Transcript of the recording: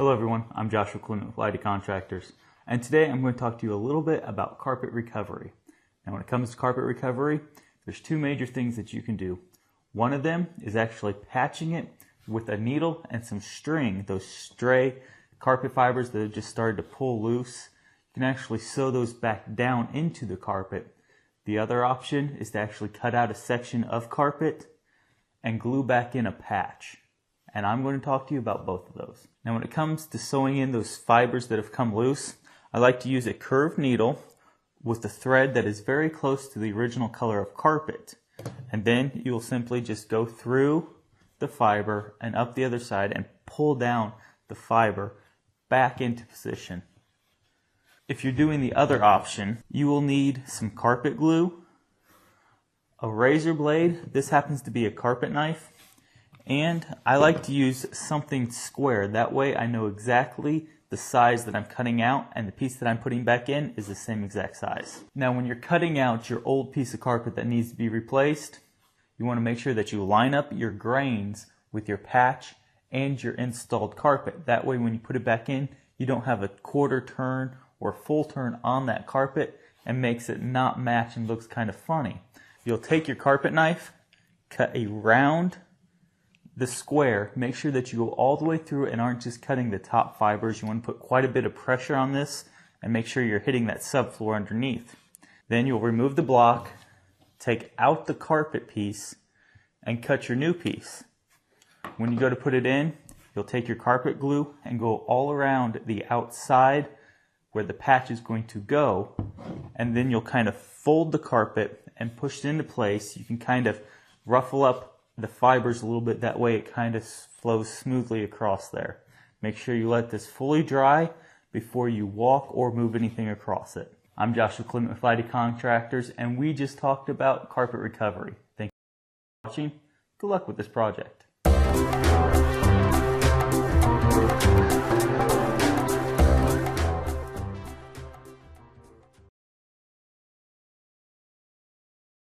Hello everyone, I'm Joshua Clement with Lighty Contractors, and today I'm going to talk to you a little bit about carpet recovery. Now when it comes to carpet recovery, there's two major things that you can do. One of them is actually patching it with a needle and some string, those stray carpet fibers that have just started to pull loose. You can actually sew those back down into the carpet. The other option is to actually cut out a section of carpet and glue back in a patch. And I'm going to talk to you about both of those. Now when it comes to sewing in those fibers that have come loose, I like to use a curved needle with a thread that is very close to the original color of carpet. And then you'll simply just go through the fiber and up the other side and pull down the fiber back into position. If you're doing the other option, you will need some carpet glue, a razor blade. This happens to be a carpet knife. And I like to use something square. That way I know exactly the size that I'm cutting out, and the piece that I'm putting back in is the same exact size. Now when you're cutting out your old piece of carpet that needs to be replaced, you want to make sure that you line up your grains with your patch and your installed carpet. That way when you put it back in, you don't have a quarter turn or full turn on that carpet and makes it not match and looks kind of funny. You'll take your carpet knife, cut around the square, make sure that you go all the way through and aren't just cutting the top fibers. You want to put quite a bit of pressure on this and make sure you're hitting that subfloor underneath. Then you'll remove the block, take out the carpet piece, and cut your new piece. When you go to put it in, you'll take your carpet glue and go all around the outside where the patch is going to go, and then you'll kind of fold the carpet and push it into place. You can kind of ruffle up the fibers a little bit, that way it kind of flows smoothly across there. Make sure you let this fully dry before you walk or move anything across it. I'm Joshua Clement with Lighty Contractors, and we just talked about carpet recovery. Thank you for watching. Good luck with this project.